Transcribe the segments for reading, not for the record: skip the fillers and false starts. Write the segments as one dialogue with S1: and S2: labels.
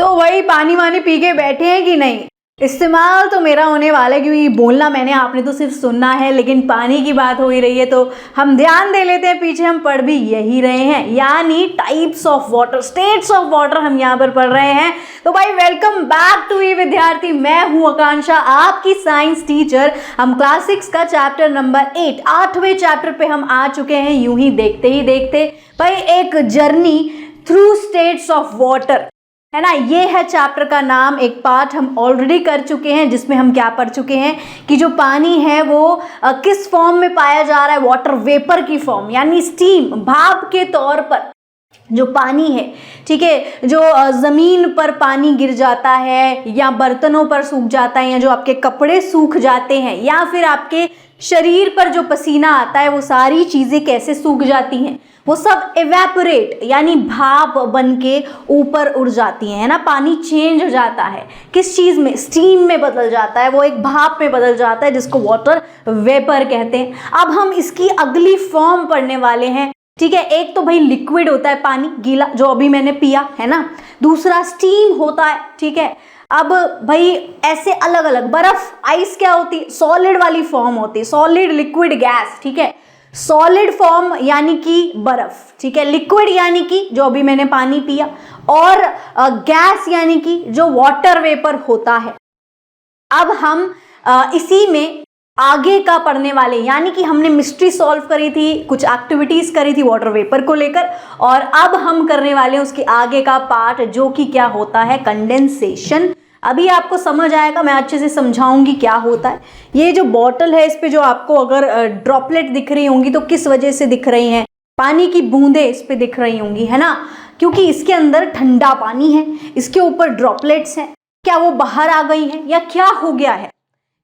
S1: तो वही पानी वानी पी के बैठे हैं कि नहीं? इस्तेमाल तो मेरा होने वाला है, क्योंकि बोलना मैंने, आपने तो सिर्फ सुनना है। लेकिन पानी की बात हो ही रही है तो हम ध्यान दे लेते हैं, पीछे हम पढ़ भी यही रहे हैं, यानी types of water, states of water हम यहाँ पर पढ़ रहे हैं। तो भाई वेलकम बैक टू ई विद्यार्थी, मैं हूँ आकांक्षा, आपकी साइंस टीचर। हम क्लास 6 का चैप्टर नंबर 8, 8वें चैप्टर पे हम आ चुके हैं। यूं ही देखते भाई एक journey through states of water, है ना, ये है चैप्टर का नाम। एक पार्ट हम ऑलरेडी कर चुके हैं जिसमें हम क्या पढ़ चुके हैं कि जो पानी है वो किस फॉर्म में पाया जा रहा है, वाटर वेपर की फॉर्म, यानी स्टीम, भाप के तौर पर जो पानी है, ठीक है, जो ज़मीन पर पानी गिर जाता है या बर्तनों पर सूख जाता है, या जो आपके कपड़े सूख जाते हैं, या फिर आपके शरीर पर जो पसीना आता है, वो सारी चीज़ें कैसे सूख जाती हैं, वो सब एवेपोरेट यानी भाप बन के ऊपर उड़ जाती हैं, है ना। पानी चेंज हो जाता है, किस चीज़ में, स्टीम में बदल जाता है, वो एक भाप में बदल जाता है जिसको वाटर वेपर कहते हैं। अब हम इसकी अगली फॉर्म पढ़ने वाले हैं, ठीक है। एक तो भाई लिक्विड होता है पानी, गीला, जो अभी मैंने पिया, है ना। दूसरा स्टीम होता है, ठीक है। अब भाई ऐसे अलग अलग, बर्फ, आइस क्या होती है, सॉलिड वाली फॉर्म होती है, सॉलिड, लिक्विड, गैस, ठीक है। सॉलिड फॉर्म यानी कि बर्फ, ठीक है। लिक्विड यानी कि जो अभी मैंने पानी पिया, और गैस यानी कि जो वाटर वेपर होता है। अब हम इसी में आगे का पढ़ने वाले, यानी कि हमने मिस्ट्री सॉल्व करी थी, कुछ एक्टिविटीज करी थी वाटर वेपर को लेकर, और अब हम करने वाले हैं उसके आगे का पार्ट, जो कि क्या होता है, कंडेंसेशन। अभी आपको समझ आएगा, मैं अच्छे से समझाऊंगी क्या होता है। ये जो बॉटल है, इस पे जो आपको अगर ड्रॉपलेट दिख रही होंगी तो किस वजह से दिख रही हैं, पानी की बूंदें इस पे दिख रही होंगी, है ना, क्योंकि इसके अंदर ठंडा पानी है, इसके ऊपर ड्रॉपलेट्स हैं। क्या वो बाहर आ गई हैं या क्या हो गया है,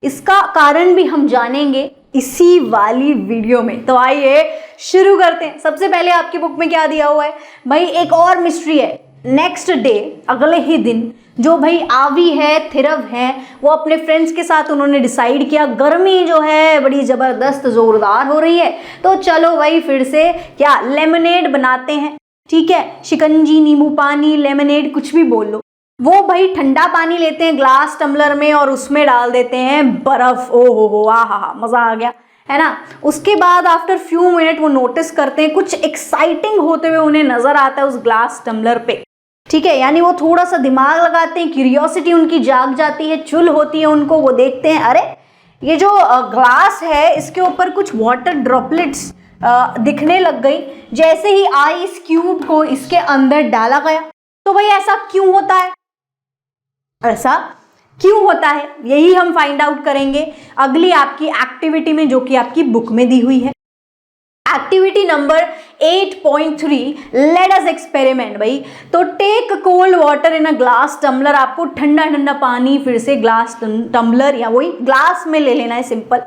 S1: इसका कारण भी हम जानेंगे इसी वाली वीडियो में। तो आइए शुरू करते हैं। सबसे पहले आपकी बुक में क्या दिया हुआ है भाई, एक और मिस्ट्री है। नेक्स्ट डे, अगले ही दिन, जो भाई आवी है, थिरव है, वो अपने फ्रेंड्स के साथ उन्होंने डिसाइड किया, गर्मी जो है बड़ी ज़बरदस्त ज़ोरदार हो रही है, तो चलो भाई फिर से क्या लेमनेड बनाते हैं, ठीक है। शिकंजी, नींबू पानी, लेमनेड, कुछ भी बोल लो। वो भाई ठंडा पानी लेते हैं ग्लास टम्बलर में और उसमें डाल देते हैं बर्फ। ओ हो, आ हा, मज़ा आ गया, है ना। उसके बाद आफ्टर फ्यू मिनट वो नोटिस करते हैं कुछ एक्साइटिंग होते हुए उन्हें नज़र आता है उस ग्लास टम्बलर पे, ठीक है। यानी वो थोड़ा सा दिमाग लगाते हैं, क्यूरियोसिटी उनकी जाग जाती है, चुल होती है उनको। वो देखते हैं, अरे ये जो ग्लास है इसके ऊपर कुछ वाटर ड्रॉपलेट्स दिखने लग गई, जैसे ही आइस क्यूब को इसके अंदर डाला गया। तो भाई ऐसा क्यों होता है, ऐसा क्यों होता है, यही हम फाइंड आउट करेंगे अगली आपकी एक्टिविटी में, जो कि आपकी बुक में दी हुई है। Activity number 8.3, let us experiment. भाई तो take cold water in a glass tumbler, आपको ठंडा ठंडा पानी फिर से ग्लास टम्बलर या वही ग्लास में ले लेना है, सिंपल।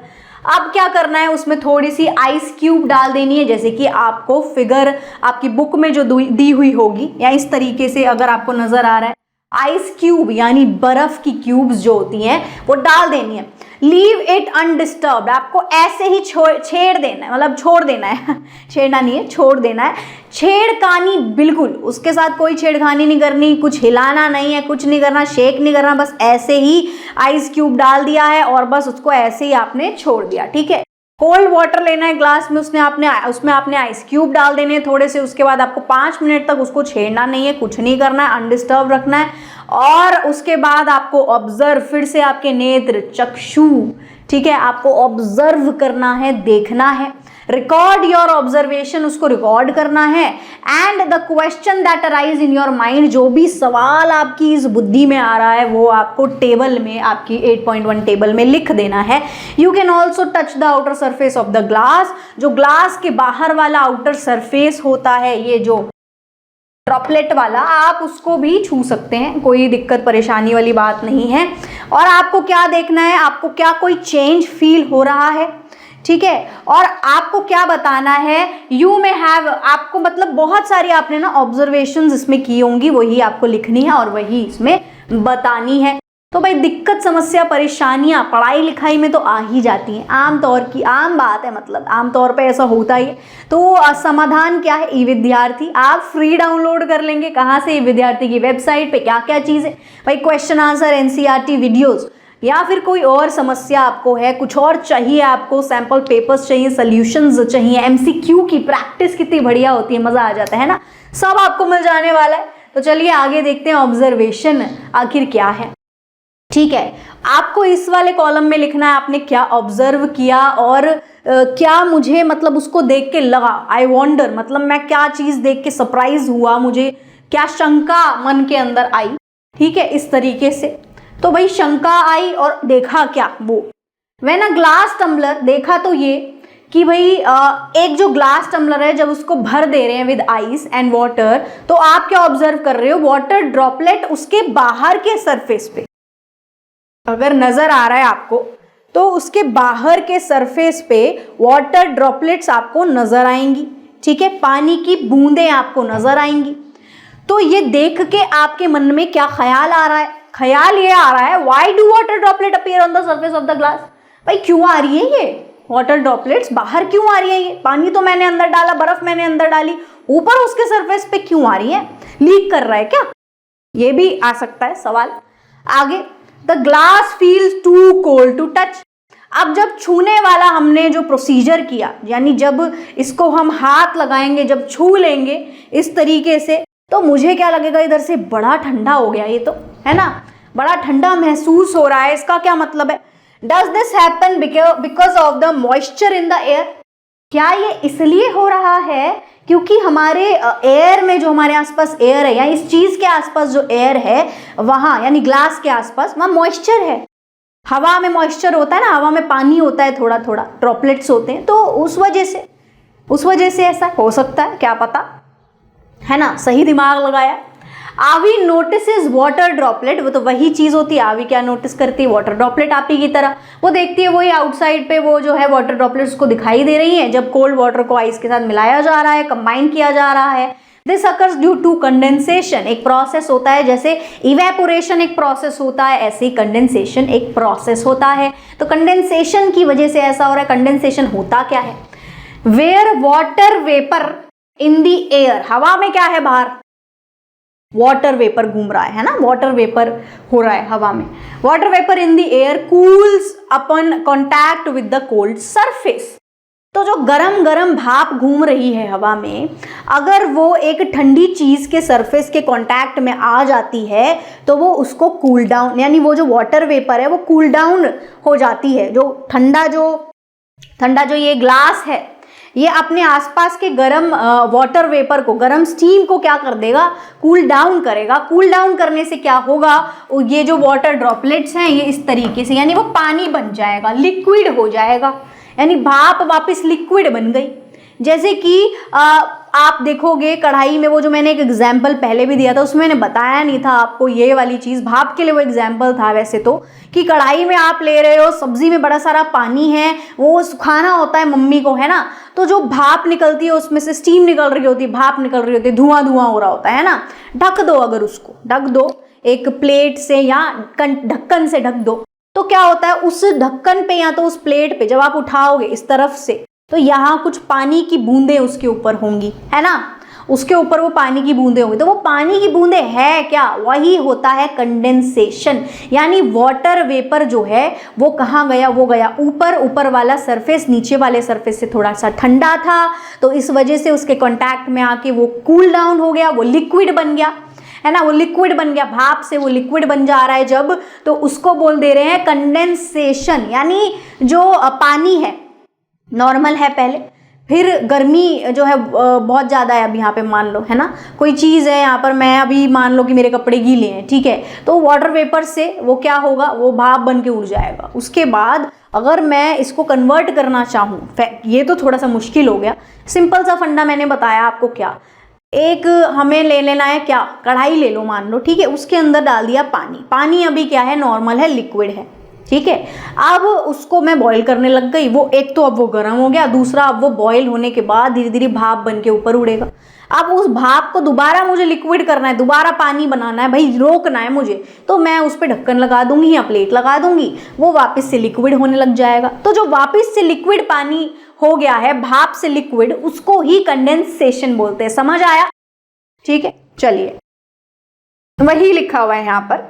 S1: अब क्या करना है, उसमें थोड़ी सी आइस क्यूब डाल देनी है, जैसे कि आपको फिगर आपकी बुक में जो दी हुई होगी, या इस तरीके से अगर आपको नजर आ रहा है, आइस क्यूब यानी बर्फ की क्यूब्स जो होती हैं वो डाल देनी है। लीव इट अनडिस्टर्ब्ड, आपको ऐसे ही छेड़ देना है, मतलब छोड़ देना है छेड़ना नहीं है, छोड़ देना है। छेड़खानी बिल्कुल, उसके साथ कोई छेड़खानी नहीं करनी, कुछ हिलाना नहीं है, कुछ नहीं करना, शेक नहीं करना, बस ऐसे ही आइस क्यूब डाल दिया है और बस उसको ऐसे ही आपने छोड़ दिया, ठीक है। कोल्ड वाटर लेना है ग्लास में, उसमें आपने आइस क्यूब डाल देने हैं थोड़े से। उसके बाद आपको 5 मिनट तक उसको छेड़ना नहीं है, कुछ नहीं करना है, अनडिस्टर्ब रखना है। और उसके बाद आपको ऑब्जर्व, फिर से आपके नेत्र, चक्षु, ठीक है, आपको ऑब्जर्व करना है, देखना है। रिकॉर्ड योर ऑब्जर्वेशन, उसको रिकॉर्ड करना है। And the question that arise in your mind, जो भी सवाल आपकी इस बुद्धि में आ रहा है वो आपको टेबल में, आपकी 8.1 टेबल में लिख देना है। You can also touch the outer surface of the glass, जो ग्लास के बाहर वाला आउटर सरफेस होता है, ये जो ड्रॉपलेट वाला, आप उसको भी छू सकते हैं, कोई दिक्कत परेशानी वाली बात नहीं है। और आपको क्या देखना है, आपको क्या कोई चेंज फील हो रहा है, ठीक है। और आपको क्या बताना है, यू में हैव, आपको मतलब बहुत सारी आपने ना ऑब्जर्वेशंस इसमें की होंगी, वही आपको लिखनी है और वही इसमें बतानी है। तो भाई दिक्कत समस्या परेशानियां पढ़ाई लिखाई में तो आ ही जाती हैं, आम तौर की आम बात है, मतलब आम तौर पे ऐसा होता ही है। तो समाधान क्या है, ई विद्यार्थी आप फ्री डाउनलोड कर लेंगे। कहाँ से, ई विद्यार्थी की वेबसाइट पे। क्या क्या चीज़ है भाई, क्वेश्चन आंसर, एनसीईआरटी वीडियोज़, या फिर कोई और समस्या आपको है, कुछ और चाहिए आपको, सैम्पल पेपर्स चाहिए, सॉल्यूशंस चाहिए, एमसीक्यू की प्रैक्टिस कितनी बढ़िया होती है, मज़ा आ जाता है ना, सब आपको मिल जाने वाला है। तो चलिए आगे देखते हैं ऑब्जर्वेशन आखिर क्या है। ठीक है, आपको इस वाले कॉलम में लिखना है आपने क्या ऑब्जर्व किया और क्या मुझे मतलब उसको देख के लगा, आई वॉन्डर, मतलब मैं क्या चीज़ देख के सरप्राइज हुआ, मुझे क्या शंका मन के अंदर आई। ठीक है, इस तरीके से। तो भाई शंका आई और देखा क्या, वो व्हेन अ ग्लास टम्बलर, देखा तो ये कि भाई एक जो ग्लास टम्बलर है जब उसको भर दे रहे हैं विद आइस एंड वाटर, तो आप क्या ऑब्जर्व कर रहे हो, वाटर ड्रॉपलेट उसके बाहर के सरफेस पे, अगर नजर आ रहा है आपको तो उसके बाहर के सरफेस पे वाटर ड्रॉपलेट्स आपको नजर आएंगी। ठीक है, पानी की बूंदें आपको नजर आएंगी। तो ये देख के आपके मन में क्या ख्याल आ रहा है, ख्याल ये आ रहा है, why do water droplet appear on the surface of the glass, भाई क्यों आ रही है ये वाटर ड्रॉपलेट्स, बाहर क्यों आ रही है, ये पानी तो मैंने अंदर डाला, बर्फ मैंने अंदर डाली, ऊपर उसके सरफेस पे क्यों आ रही है, लीक कर रहा है क्या, ये भी आ सकता है सवाल। आगे, the glass feels too cold to touch, अब जब छूने वाला हमने जो प्रोसीजर किया, यानी जब इसको हम हाथ लगाएंगे, जब छू लेंगे इस तरीके से, तो मुझे क्या लगेगा, इधर से बड़ा ठंडा हो गया ये तो, है ना, बड़ा ठंडा महसूस हो रहा है। इसका क्या मतलब है, does this happen because of the moisture in the air, क्या ये इसलिए हो रहा है क्योंकि हमारे एयर में, जो हमारे आसपास एयर है, या इस चीज के आसपास जो एयर है वहां, यानी ग्लास के आसपास वहां मॉइस्चर है, हवा में मॉइस्चर होता है ना, हवा में पानी होता है, थोड़ा थोड़ा ड्रॉपलेट्स होते हैं, तो उस वजह से ऐसा हो सकता है, क्या पता, है ना, सही दिमाग लगाया। आवी नोटिसेस वाटर ड्रॉपलेट, वो तो वही चीज होती है, आवी क्या नोटिस करती है, वाटर ड्रॉपलेट आप ही की तरह, वो देखती है वही आउटसाइड पे, वो जो है वाटर ड्रॉपलेट्स को दिखाई दे रही हैं जब कोल्ड वाटर को आइस के साथ मिलाया जा रहा है, कंबाइन किया जा रहा है। This occurs due to condensation, एक प्रोसेस होता है, जैसे इवेपोरेशन एक प्रोसेस होता है, ऐसे ही कंडेंसेशन एक प्रोसेस होता है। तो कंडेंसेशन की वजह से ऐसा हो रहा है। कंडेंसेशन होता क्या है, where water vapour in the air, हवा में क्या है, बाहर वाटर वेपर घूम रहा है ना, वाटर वेपर हो रहा है हवा में, water vapour in the air cools upon contact with the cold surface, तो जो गरम गरम भाप घूम रही है हवा में, अगर वो एक ठंडी चीज के सरफेस के कांटेक्ट में आ जाती है तो वो उसको कूल डाउन, यानी वो जो वाटर वेपर है वो कूल डाउन हो जाती है। जो ठंडा जो ये ग्लास है, ये अपने आसपास के गरम वाटर वेपर को, गरम स्टीम को क्या कर देगा, कूल डाउन करेगा। कूल डाउन करने से क्या होगा, ये जो वाटर ड्रॉपलेट्स हैं ये इस तरीके से, यानी वो पानी बन जाएगा, लिक्विड हो जाएगा, यानी भाप वापस लिक्विड बन गई। जैसे कि आप देखोगे कढ़ाई में, वो जो मैंने एक एग्जाम्पल पहले भी दिया था उसमें मैंने बताया नहीं था आपको ये वाली चीज़, भाप के लिए वो एग्जाम्पल था वैसे तो, कि कढ़ाई में आप ले रहे हो, सब्जी में बड़ा सारा पानी है, वो सुखाना होता है मम्मी को, है ना, तो जो भाप निकलती है उसमें से स्टीम निकल रही होती है, भाप निकल रही होती है, धुआं हो रहा होता है ना, ढक दो, अगर उसको ढक दो एक प्लेट से या ढक्कन से ढक दो, तो क्या होता है उस ढक्कन पे या तो उस प्लेट पे जब आप उठाओगे इस तरफ से, तो यहाँ कुछ पानी की बूंदें उसके ऊपर होंगी, है ना, उसके ऊपर वो पानी की बूंदें होंगी। तो वो पानी की बूंदें है क्या, वही होता है कंडेंसेशन, यानी वाटर वेपर जो है वो कहाँ गया, वो गया ऊपर वाला सरफेस नीचे वाले सरफेस से थोड़ा सा ठंडा था, तो इस वजह से उसके कांटेक्ट में आके वो कूल डाउन हो गया, वो लिक्विड बन गया, है ना, वो लिक्विड बन गया, भाप से वो लिक्विड बन जा रहा है जब, तो उसको बोल दे रहे हैं कंडेंसेशन। यानी जो पानी है नॉर्मल है पहले, फिर गर्मी जो है बहुत ज़्यादा है, अब यहाँ पे मान लो, है ना, कोई चीज़ है यहाँ पर, मैं अभी मान लो कि मेरे कपड़े गीले हैं, ठीक है, तो वाटर वेपर से वो क्या होगा, वो भाप बन के उड़ जाएगा। उसके बाद अगर मैं इसको कन्वर्ट करना चाहूँ, ये तो थोड़ा सा मुश्किल हो गया, सिंपल सा फंडा मैंने बताया आपको, क्या एक हमें ले लेना है, क्या कढ़ाई ले लो मान लो, ठीक है, उसके अंदर डाल दिया पानी, पानी अभी क्या है, नॉर्मल है, लिक्विड है, ठीक है। अब उसको मैं बॉईल करने लग गई, वो एक तो अब वो गर्म हो गया, दूसरा अब वो बॉईल होने के बाद धीरे धीरे भाप बन के ऊपर उड़ेगा। अब उस भाप को दोबारा मुझे लिक्विड करना है, दोबारा पानी बनाना है भाई, रोकना है मुझे, तो मैं उस पर ढक्कन लगा दूंगी या प्लेट लगा दूंगी, वो वापस से लिक्विड होने लग जाएगा। तो जो वापस से लिक्विड पानी हो गया है, भाप से लिक्विड, उसको ही कंडेंसेशन बोलते हैं। समझ आया? ठीक है, चलिए वही लिखा हुआ है यहाँ पर,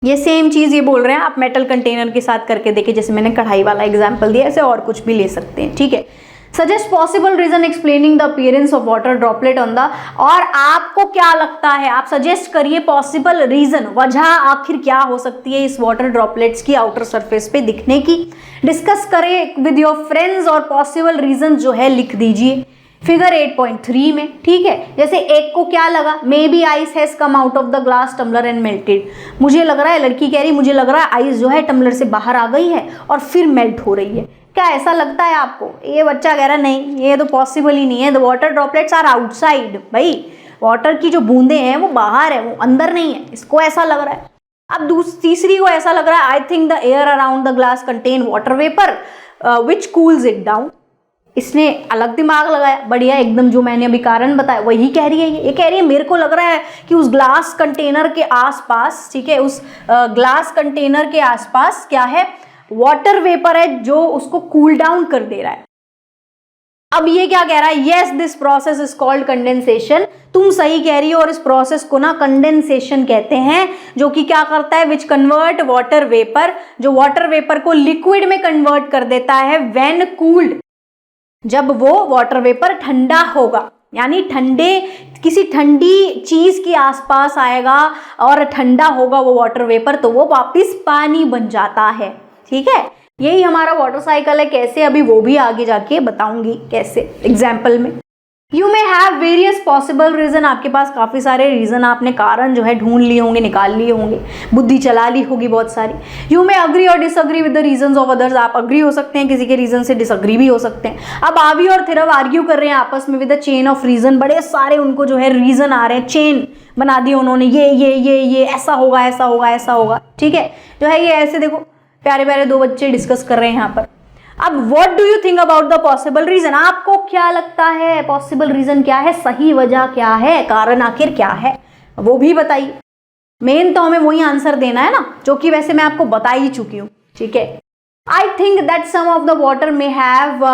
S1: ये सेम चीज ये बोल रहे हैं। आप मेटल कंटेनर के साथ करके देखिए, जैसे मैंने कढ़ाई वाला एग्जांपल दिया, ऐसे और कुछ भी ले सकते हैं। ठीक है। Suggest possible reason explaining the appearance of water droplet on the, और आपको क्या लगता है, आप सजेस्ट करिए पॉसिबल रीजन, वजह आखिर क्या हो सकती है इस वाटर ड्रॉपलेट्स की आउटर सरफेस पे दिखने की। डिस्कस करें विद योर फ्रेंड्स और पॉसिबल रीजन जो है लिख दीजिए फिगर 8.3 में। ठीक है। जैसे एक को क्या लगा, maybe ice has come out of the glass tumbler and melted. मुझे लग रहा है, लड़की कह रही मुझे लग रहा है आइस जो है टम्बलर से बाहर आ गई है और फिर मेल्ट हो रही है। क्या ऐसा लगता है आपको? ये बच्चा कह रहा है नहीं, ये तो पॉसिबल ही नहीं है, the water droplets are outside. भाई वाटर की जो बूंदे हैं वो बाहर है, वो अंदर नहीं है, इसको ऐसा लग रहा है। अब तीसरी को ऐसा लग रहा है, I think the air around the glass contain water vapour which cools it down. इसने अलग दिमाग लगाया, बढ़िया एकदम, जो मैंने अभी कारण बताया वही कह रही है। ये कह रही है मेरे को लग रहा है कि उस ग्लास कंटेनर के आसपास, ठीक है, उस ग्लास कंटेनर के आसपास क्या है, वाटर वेपर है जो उसको कूल डाउन कर दे रहा है। अब ये क्या कह रहा है, yes this process is called condensation. तुम सही कह रही हो, और इस प्रोसेस को ना कंडेंसेशन कहते हैं, जो कि क्या करता है, विच कन्वर्ट वाटर वेपर, जो वाटर वेपर को लिक्विड में कन्वर्ट कर देता है व्हेन कूल्ड, जब वो वाटर वेपर ठंडा होगा, यानी किसी ठंडी चीज के आसपास आएगा और ठंडा होगा वो वाटर वेपर, तो वो वापस पानी बन जाता है। ठीक है, यही हमारा वाटर साइकिल है। कैसे, अभी वो भी आगे जाके बताऊंगी कैसे एग्जाम्पल में। You may have various possible reason, आपके पास काफ़ी सारे रीज़न, आपने कारण जो है ढूंढ लिए होंगे, निकाल लिए होंगे, बुद्धि चला ली होगी बहुत सारी। यू मे अग्री और disagree with the reasons of others, आप अग्री हो सकते हैं किसी के रीजन से, डिसअग्री भी हो सकते हैं। अब आवी और थिरव आर्ग्यू कर रहे हैं आपस में with the chain of reason, बड़े सारे उनको जो है रीजन आ रहे हैं, चेन बना दिए उन्होंने, ये ऐसा होगा, ऐसा होगा, ऐसा होगा। ठीक है, जो है ये ऐसे देखो प्यारे प्यारे दो बच्चे डिस्कस कर रहे हैं यहाँ पर। अब what do you think about the possible reason, आपको क्या लगता है पॉसिबल रीजन क्या है, सही वजह क्या है, कारण आखिर क्या है, वो भी बताइए। मेन तो हमें वही आंसर देना है ना, जो कि वैसे मैं आपको बता ही चुकी हूँ। ठीक है, I think that some of the water may have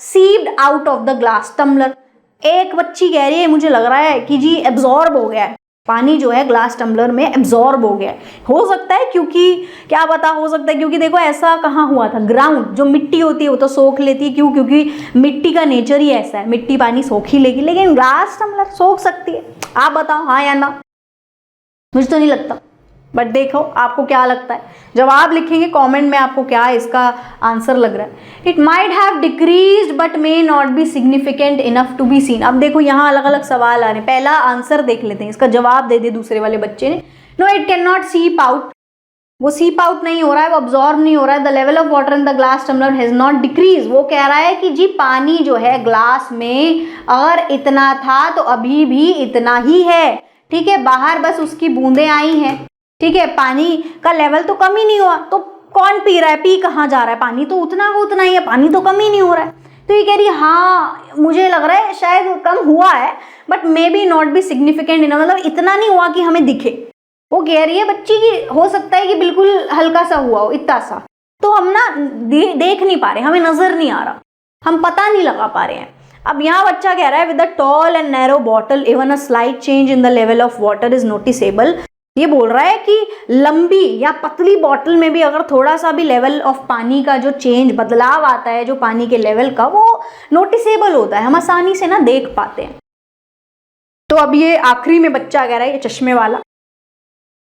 S1: seeped out of the glass tumbler. एक बच्ची कह रही है मुझे लग रहा है कि जी एब्जॉर्ब हो गया है, पानी जो है ग्लास टम्बलर में एब्जॉर्ब हो गया है। हो सकता है, क्योंकि क्या पता, हो सकता है क्योंकि देखो ऐसा कहाँ हुआ था, ग्राउंड जो मिट्टी होती है वो तो सोख लेती है, क्यों, क्योंकि मिट्टी का नेचर ही ऐसा है, मिट्टी पानी सोख ही लेगी, लेकिन ग्लास टम्बलर सोख सकती है। आप बताओ हाँ या ना, मुझे तो नहीं लगता, बट देखो आपको क्या लगता है, जवाब लिखेंगे कमेंट में, आपको क्या इसका आंसर लग रहा है। It might have decreased but may not be significant enough to be seen. अब देखो यहाँ अलग अलग सवाल आ रहे हैं, पहला आंसर देख लेते हैं, इसका जवाब दे दे दूसरे वाले बच्चे ने। नो इट कैन नॉट सीप आउट, वो सीप आउट नहीं हो रहा है, वो अब्जॉर्ब नहीं हो रहा है। The level of water in the glass tumbler has not decrease, वो कह रहा है कि जी पानी जो है ग्लास में अगर इतना था तो अभी भी इतना ही है। ठीक है, बाहर बस उसकी बूंदें आई हैं। ठीक है, पानी का लेवल तो कम ही नहीं हुआ, तो कौन पी रहा है, पी कहाँ जा रहा है, पानी तो उतना का उतना ही है, पानी तो कम ही नहीं हो रहा है। तो ये कह रही है हाँ मुझे लग रहा है शायद कम हुआ है, but may be not be significant enough, मतलब इतना नहीं हुआ कि हमें दिखे। वो कह रही है बच्ची की हो सकता है कि बिल्कुल हल्का सा हुआ हो, इतना सा, तो हम ना देख नहीं पा रहे, हमें नजर नहीं आ रहा, हम पता नहीं लगा पा रहे हैं। अब यहाँ बच्चा कह रहा है with a tall and narrow bottle even a slight change in the level of water is noticeable. ये बोल रहा है कि लंबी या पतली बॉटल में भी अगर थोड़ा सा भी लेवल ऑफ पानी का जो चेंज, बदलाव आता है जो पानी के लेवल का, वो नोटिसेबल होता है, हम आसानी से ना देख पाते हैं। तो अब ये आखिरी में बच्चा कह रहा है, ये चश्मे वाला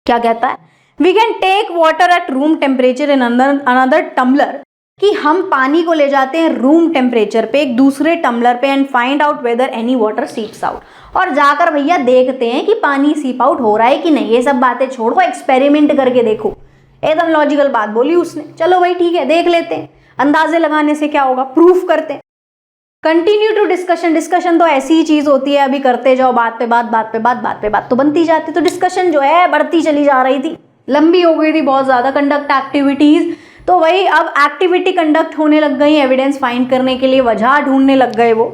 S1: क्या कहता है, we can take water at room temperature in another tumbler, कि हम पानी को ले जाते हैं रूम टेम्परेचर पे एक दूसरे टम्बलर पे, and find out whether any water seeps out, और जाकर भैया देखते हैं कि पानी सीप आउट हो रहा है कि नहीं। ये सब बातें छोड़ो, एक्सपेरिमेंट करके देखो। एकदम लॉजिकल बात बोली उसने। चलो भाई ठीक है, देख लेते हैं, अंदाजे लगाने से क्या होगा, प्रूफ करते हैं। कंटिन्यू टू डिस्कशन, डिस्कशन तो ऐसी ही चीज होती है, अभी करते जाओ, बात पे बात, बात पे बात, बात पे बात तो बनती जाती। तो डिस्कशन जो है बढ़ती चली जा रही थी, लंबी हो गई थी बहुत ज़्यादा कंडक्ट एक्टिविटीज़। तो वही अब एक्टिविटी कंडक्ट होने लग गई, एविडेंस फाइंड करने के लिए वजह ढूंढने लग गए वो,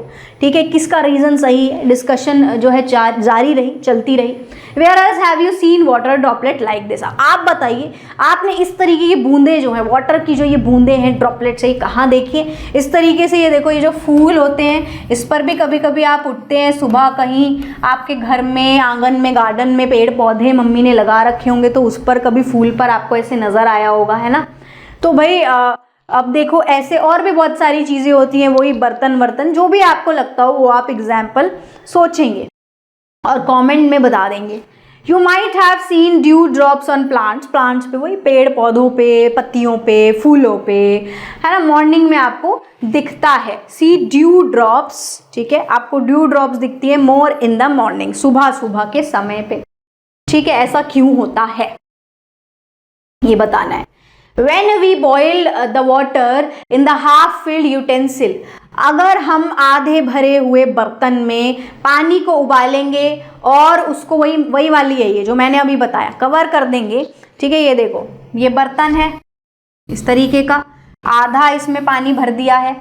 S1: ठीक है, किसका रीज़न सही है। डिस्कशन जो है जारी रही, चलती रही। Where as have you seen water droplet like this, आप बताइए आपने इस तरीके की बूंदे जो है वाटर की, जो ये बूंदे हैं ड्रॉपलेट से, कहाँ देखिए इस तरीके से। ये देखो, ये जो फूल होते हैं इस पर भी कभी कभी आप उठते हैं सुबह, कहीं आपके घर में आंगन में गार्डन में पेड़ पौधे मम्मी ने लगा रखे होंगे तो उस पर कभी फूल पर आपको ऐसे नज़र आया होगा, है ना। तो भाई अब देखो ऐसे और भी बहुत सारी चीज़ें होती हैं, वही बर्तन वर्तन जो भी आपको लगता हो वो आप एग्जाम्पल सोचेंगे और कमेंट में बता देंगे। You might have seen due drops on plants, plants पे, वही पेड़ पौधों पे, पत्तियों पे, फूलों पे, है ना, मॉर्निंग में आपको दिखता है। सी ड्यू ड्रॉप्स, ठीक है, आपको ड्यू ड्रॉप्स दिखती है मोर इन द मॉर्निंग, सुबह सुबह के समय पे, ठीक है। ऐसा क्यों होता है ये बताना है। When we boil the water in the half filled utensil, अगर हम आधे भरे हुए बर्तन में पानी को उबालेंगे और उसको वही वाली है ये जो मैंने अभी बताया, कवर कर देंगे, ठीक है। ये देखो, ये बर्तन है इस तरीके का, आधा इसमें पानी भर दिया है,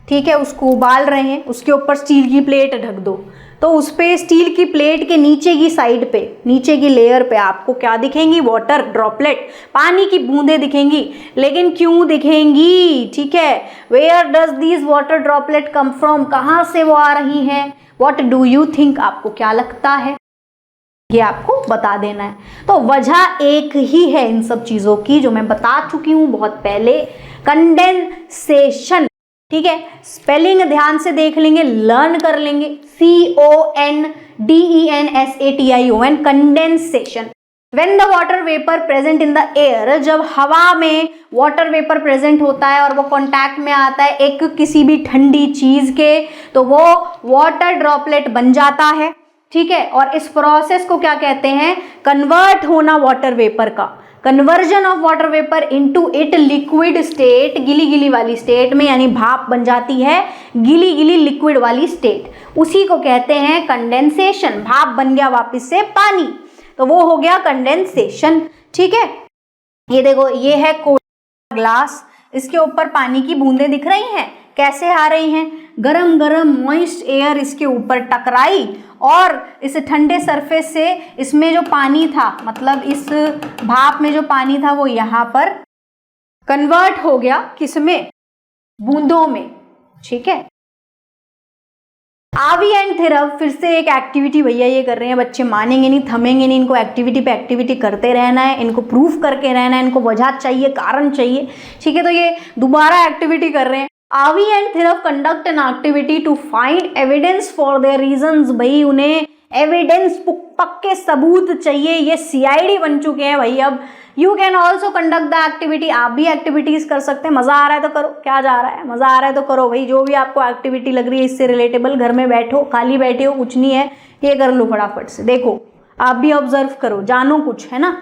S1: ठीक है, उसको उबाल रहे हैं, उसके ऊपर स्टील की प्लेट ढक दो, तो उस पे स्टील की प्लेट के नीचे की साइड पे, नीचे की लेयर पे आपको क्या दिखेंगी, वाटर ड्रॉपलेट, पानी की बूंदें दिखेंगी। लेकिन क्यों दिखेंगी, ठीक है, where does these water droplet come from, कहाँ से वो आ रही हैं, व्हाट डू यू थिंक, आपको क्या लगता है, ये आपको बता देना है। तो वजह एक ही है इन सब चीज़ों की जो मैं बता चुकी हूँ बहुत पहले, कंडेंसेशन, ठीक है। स्पेलिंग ध्यान से देख लेंगे, लर्न कर लेंगे, CONDENSATION, condensation. When the water vapor present in the air, जब हवा में वाटर वेपर प्रेजेंट होता है और वो कांटेक्ट में आता है एक किसी भी ठंडी चीज के, तो वो वाटर ड्रॉपलेट बन जाता है, ठीक है। और इस प्रोसेस को क्या कहते हैं, कन्वर्ट होना वाटर वेपर का, conversion of water vapour into it liquid state, गिली गिली वाली स्टेट में, यानी भाप बन जाती है गिली गिली लिक्विड वाली स्टेट, उसी को कहते हैं कंडेंसेशन। भाप बन गया वापस से पानी, तो वो हो गया कंडेंसेशन, ठीक है। ये देखो, ये है कोल्ड ग्लास, इसके ऊपर पानी की बूंदें दिख रही हैं, कैसे आ रही हैं, गरम गरम मॉइस्ट एयर इसके ऊपर टकराई और इस ठंडे सरफेस से इसमें जो पानी था, मतलब इस भाप में जो पानी था वो यहाँ पर कन्वर्ट हो गया, किसमें, बूंदों में, ठीक है। आवी एंड थिरव, फिर से एक एक्टिविटी भैया ये कर रहे हैं, बच्चे मानेंगे नहीं, थमेंगे नहीं, इनको एक्टिविटी पे एक्टिविटी करते रहना है, इनको प्रूफ करके रहना है, इनको वजह चाहिए, कारण चाहिए, ठीक है। तो ये दोबारा एक्टिविटी कर रहे हैं। Avi and Thirav conduct an activity to find evidence for their reasons, भाई उन्हें एविडेंस, पक्के सबूत चाहिए, ये CID बन चुके हैं भाई अब। You can also conduct the activity, आप भी एक्टिविटीज कर सकते हैं, मजा आ रहा है तो करो, क्या जा रहा है, मजा आ रहा है तो करो भाई, जो भी आपको एक्टिविटी लग रही है इससे रिलेटेबल, घर में बैठो, खाली बैठे हो, कुछ नहीं है, ये कर लो फटाफट से, देखो आप भी ऑब्जर्व करो, जानो कुछ, है ना।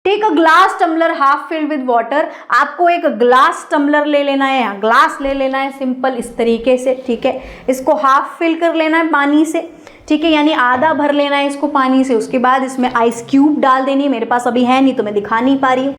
S1: Take a glass tumbler half filled with water, आपको एक ग्लास टम्बलर ले लेना है, यहाँ ग्लास ले लेना है, सिंपल इस तरीके से, ठीक है। इसको हाफ फिल कर लेना है पानी से, ठीक है, यानी आधा भर लेना है इसको पानी से। उसके बाद इसमें आइस क्यूब डाल देनी है, मेरे पास अभी है नहीं तो मैं दिखा नहीं पा रही हूँ।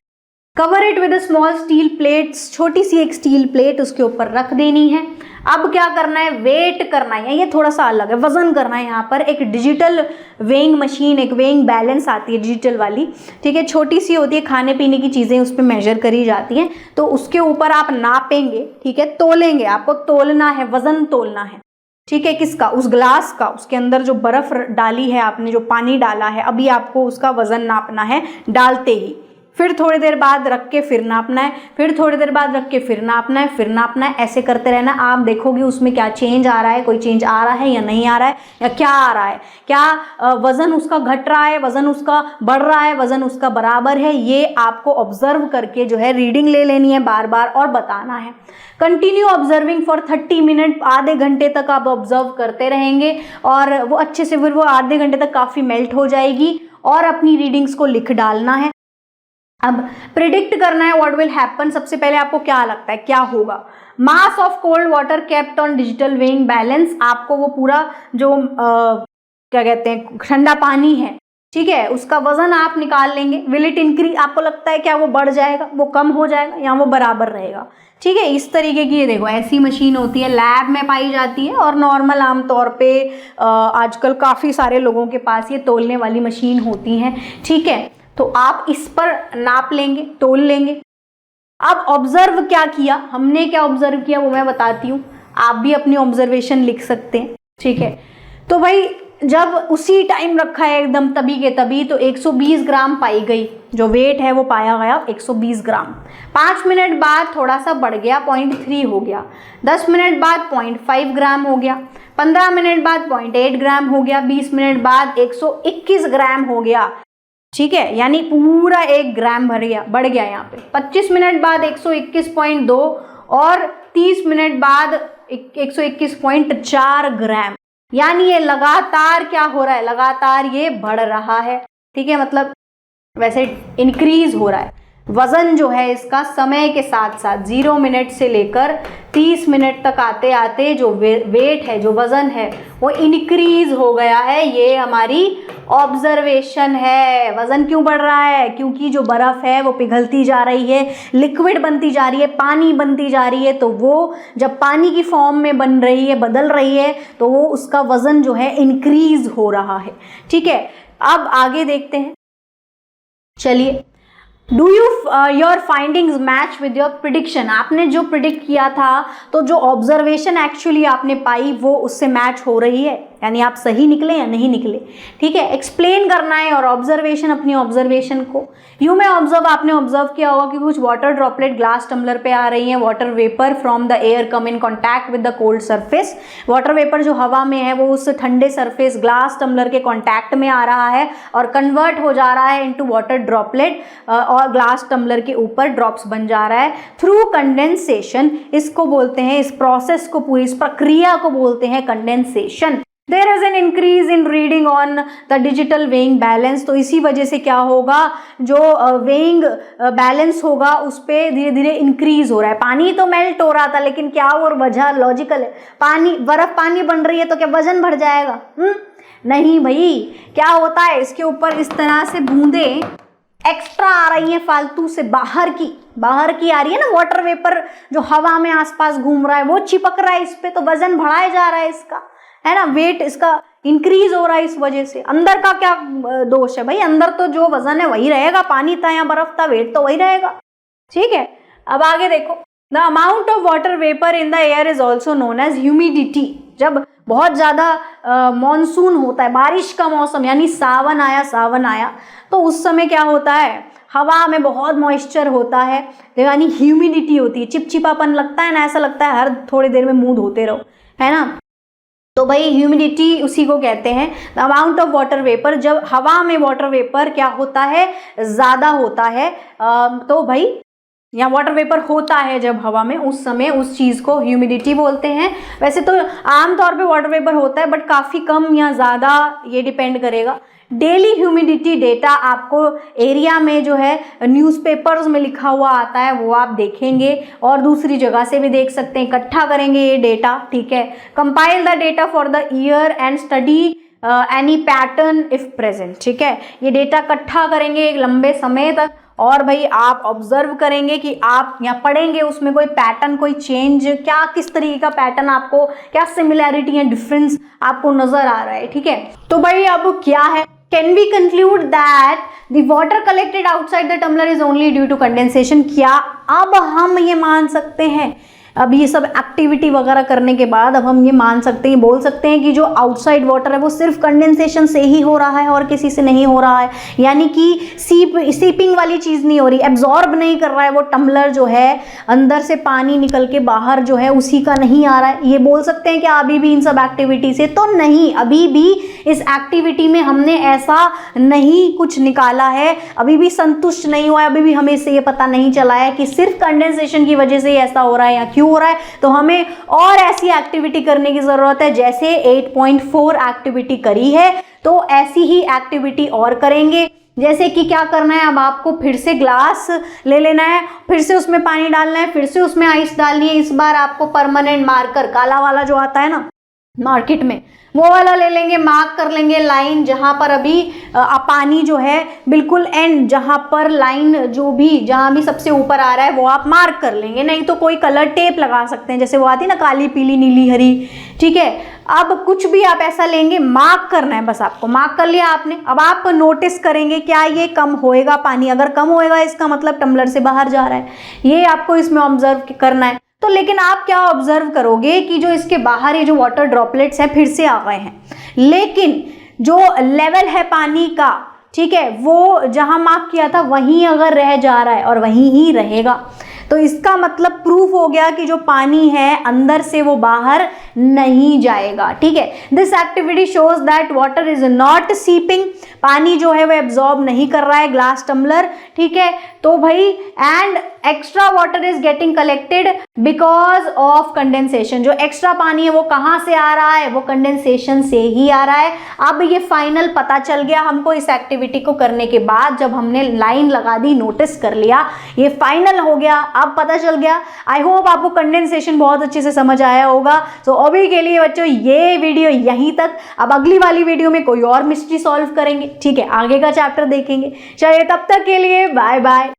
S1: Cover it with small steel plates, छोटी सी एक स्टील प्लेट उसके ऊपर रख देनी है। अब क्या करना है, वेट करना है, ये थोड़ा सा अलग है, वजन करना है। यहाँ पर एक डिजिटल वेइंग मशीन, एक वेइंग बैलेंस आती है डिजिटल वाली, ठीक है, छोटी सी होती है, खाने पीने की चीज़ें उस पर मेजर करी जाती हैं, तो उसके ऊपर आप नापेंगे, ठीक है, तोलेंगे, आपको तोलना है, वजन तोलना है, ठीक है, किसका, उस ग्लास का, उसके अंदर जो बर्फ डाली है आपने, जो पानी डाला है, अभी आपको उसका वजन नापना है डालते ही, फिर थोड़ी देर बाद रख के फिर नापना है, फिर थोड़ी देर बाद रख के फिर नापना है, फिर नापना है, ऐसे करते रहना। आप देखोगे उसमें क्या चेंज आ रहा है, कोई चेंज आ रहा है या नहीं आ रहा है, या क्या आ रहा है, क्या वजन उसका घट रहा है, वजन उसका बढ़ रहा है, वजन उसका बराबर है, ये आपको ऑब्जर्व करके जो है रीडिंग ले लेनी है बार बार और बताना है। कंटिन्यू ऑब्जर्विंग फॉर 30 मिनट, आधे घंटे तक आप ऑब्जर्व करते रहेंगे और वो अच्छे से, फिर वो आधे घंटे तक काफ़ी मेल्ट हो जाएगी और अपनी रीडिंग्स को लिख डालना है। अब प्रिडिक्ट करना है व्हाट विल हैपन। सबसे पहले आपको क्या लगता है क्या होगा, mass of cold water kept on digital weighing balance, आपको वो पूरा जो क्या कहते हैं ठंडा पानी है ठीक है, उसका वजन आप निकाल लेंगे। विल इट इंक्रीज, आपको लगता है क्या वो बढ़ जाएगा, वो कम हो जाएगा या वो बराबर रहेगा। ठीक है, इस तरीके की ये देखो ऐसी मशीन होती है, लैब में पाई जाती है और नॉर्मल आमतौर पे आजकल काफ़ी सारे लोगों के पास ये तोलने वाली मशीन होती हैं। ठीक है, तो आप इस पर नाप लेंगे, तोल लेंगे। अब ऑब्जर्व क्या किया हमने, क्या ऑब्जर्व किया वो मैं बताती हूँ, आप भी अपनी ऑब्जर्वेशन लिख सकते हैं। ठीक है, तो भाई जब उसी टाइम रखा है एकदम तभी के तभी, तो 120 ग्राम पाई गई, जो वेट है वो पाया गया 120 ग्राम। 5 मिनट बाद थोड़ा सा बढ़ गया, 0.3 हो गया। 10 मिनट बाद 0.5 ग्राम हो गया। 15 मिनट बाद 0.8 ग्राम हो गया। 20 मिनट बाद 121 ग्राम हो गया। ठीक है, यानी पूरा 1 ग्राम बढ़ गया यहाँ पे। 25 मिनट बाद 121.2 और 30 मिनट बाद 121.4 ग्राम। यानी ये लगातार क्या हो रहा है, लगातार ये बढ़ रहा है। ठीक है, मतलब वैसे इंक्रीज हो रहा है। वजन जो है इसका समय के साथ साथ 0 मिनट से लेकर 30 मिनट तक आते आते जो वेट है, जो वजन है वो इंक्रीज हो गया है। ये हमारी ऑब्जर्वेशन है। वजन क्यों बढ़ रहा है, क्योंकि जो बर्फ़ है वो पिघलती जा रही है, लिक्विड बनती जा रही है, पानी बनती जा रही है। तो वो जब पानी की फॉर्म में बन रही है, बदल रही है, तो वो उसका वजन जो है इंक्रीज हो रहा है। ठीक है, अब आगे देखते हैं। चलिए, do your findings match with your prediction. आपने जो प्रिडिक्ट किया था, तो जो ऑब्जर्वेशन एक्चुअली आपने पाई वो उससे मैच हो रही है, यानी आप सही निकले या नहीं निकले। ठीक है, एक्सप्लेन करना है और ऑब्जर्वेशन, अपनी ऑब्जर्वेशन को। यू में ऑब्जर्व, आपने ऑब्जर्व किया होगा कि कुछ वाटर ड्रॉपलेट ग्लास टम्बलर पे आ रही हैं। Water vapour from the air come in contact with the cold surface. Water vapour जो हवा में है वो उस ठंडे सरफेस ग्लास टम्बलर के कॉन्टैक्ट में आ रहा है और कन्वर्ट हो जा रहा है इनटू वाटर ड्रॉपलेट, और ग्लास टम्बलर के ऊपर ड्रॉप्स बन जा रहा है थ्रू कंडेंसेशन। इसको बोलते हैं, इस प्रोसेस को, पूरी इस प्रक्रिया को बोलते हैं condensation. There is an increase in reading on the digital weighing balance। तो इसी वजह से क्या होगा, जो weighing बैलेंस होगा उस पर धीरे धीरे इंक्रीज हो रहा है। पानी तो मेल्ट हो रहा था, लेकिन क्या और वजह लॉजिकल है, पानी बर्फ पानी बन रही है तो क्या वजन बढ़ जाएगा? नहीं भाई, क्या होता है इसके ऊपर इस तरह से बूंदे एक्स्ट्रा आ रही हैं, फालतू से बाहर की आ रही है ना, वाटर वेपर जो हवा में आसपास घूम रहा है वो चिपक रहा है इस पे, तो वजन बढ़ाया जा रहा है इसका, है ना, वेट इसका इंक्रीज हो रहा है इस वजह से। अंदर का क्या दोष है भाई, अंदर तो जो वजन है वही रहेगा, पानी था या बर्फ था, वेट तो वही रहेगा। ठीक है, अब आगे देखो, the amount of water vapour in the air is also known as humidity. जब बहुत ज़्यादा मॉनसून होता है, बारिश का मौसम, यानी सावन आया, तो उस समय क्या होता है, हवा में बहुत मॉइस्चर होता है, यानी ह्यूमिडिटी होती है, चिपचिपापन लगता है ना, ऐसा लगता है हर थोड़ी देर में मुंह धोते रहो, है ना। तो भाई ह्यूमिडिटी उसी को कहते हैं, the amount of water vapour. जब हवा में वाटर वेपर क्या होता है, ज़्यादा होता है, तो भाई या वाटर वेपर होता है जब हवा में, उस समय उस चीज़ को ह्यूमिडिटी बोलते हैं। वैसे तो आमतौर पे वाटर वेपर होता है, बट काफ़ी कम या ज़्यादा ये डिपेंड करेगा। डेली ह्यूमिडिटी डेटा आपको एरिया में जो है न्यूज़पेपर्स में लिखा हुआ आता है, वो आप देखेंगे और दूसरी जगह से भी देख सकते हैं, इकट्ठा करेंगे ये डेटा। ठीक है, compile the data for the year and study any pattern if present. ठीक है, ये डेटा इकट्ठा करेंगे एक लंबे समय तक, और भाई आप ऑब्जर्व करेंगे कि आप यहाँ पढ़ेंगे उसमें कोई पैटर्न, कोई चेंज, क्या किस तरीके का पैटर्न आपको, क्या सिमिलैरिटी या डिफरेंस आपको नजर आ रहा है। ठीक है, तो भाई अब क्या है, can we conclude that the water collected outside the tumbler is only due to condensation. क्या अब हम ये मान सकते हैं, अब ये सब एक्टिविटी वगैरह करने के बाद अब हम ये मान सकते हैं, बोल सकते हैं कि जो आउटसाइड वाटर है वो सिर्फ कंडेंसेशन से ही हो रहा है और किसी से नहीं हो रहा है, यानी कि सीपिंग वाली चीज़ नहीं हो रही, एब्जॉर्ब नहीं कर रहा है वो टम्बलर जो है, अंदर से पानी निकल के बाहर जो है उसी का नहीं आ रहा है, ये बोल सकते हैं कि अभी भी इन सब एक्टिविटी से? तो नहीं, अभी भी इस एक्टिविटी में हमने ऐसा नहीं कुछ निकाला है, अभी भी संतुष्ट नहीं हुआ है, अभी भी हमें इससे ये पता नहीं चला है कि सिर्फ कंडेंसेशन की वजह से ऐसा हो रहा है या क्यों हो रहा है। तो हमें और ऐसी एक्टिविटी करने की जरूरत है, जैसे 8.4 एक्टिविटी करी है तो ऐसी ही एक्टिविटी और करेंगे। जैसे कि क्या करना है, अब आपको फिर से ग्लास ले लेना है, फिर से उसमें पानी डालना है, फिर से उसमें आइस डालनी है। इस बार आपको परमानेंट मार्कर, काला वाला जो आता है ना, मार्केट में, वो वाला ले लेंगे, मार्क कर लेंगे लाइन जहाँ पर अभी पानी जो है बिल्कुल एंड, जहाँ पर लाइन जो भी जहाँ भी सबसे ऊपर आ रहा है वो आप मार्क कर लेंगे। नहीं तो कोई कलर टेप लगा सकते हैं, जैसे वो आती है ना काली पीली नीली हरी, ठीक है। अब कुछ भी आप ऐसा लेंगे, मार्क करना है बस आपको, मार्क कर लिया आपने। अब आप नोटिस करेंगे क्या ये कम होएगा पानी, अगर कम होएगा इसका मतलब टम्बलर से बाहर जा रहा है, ये आपको इसमें ऑब्जर्व करना है। तो लेकिन आप क्या ऑब्जर्व करोगे कि जो इसके बाहर ये जो वाटर ड्रॉपलेट्स हैं फिर से आ गए हैं, लेकिन जो लेवल है पानी का, ठीक है, वो जहां मार्क किया था वहीं अगर रह जा रहा है और वहीं ही रहेगा, तो इसका मतलब प्रूफ हो गया कि जो पानी है अंदर से वो बाहर नहीं जाएगा, ठीक है। This activity shows that water is not seeping, पानी जो है वो एब्जॉर्ब नहीं कर रहा है ग्लास टम्बलर, ठीक है। तो भाई and extra water is getting collected because of condensation, जो एक्स्ट्रा पानी है वो कहाँ से आ रहा है, वो कंडेंसेशन से ही आ रहा है। अब ये फाइनल पता चल गया हमको इस एक्टिविटी को करने के बाद, जब हमने लाइन लगा दी, नोटिस कर लिया, ये फाइनल हो गया, अब पता चल गया। आई होप आपको कंडेंसेशन बहुत अच्छे से समझ आया होगा। तो अभी के लिए बच्चों ये वीडियो यहीं तक, अब अगली वाली वीडियो में कोई और मिस्ट्री सॉल्व करेंगे, ठीक है, आगे का चैप्टर देखेंगे। चलिए तब तक के लिए बाय बाय।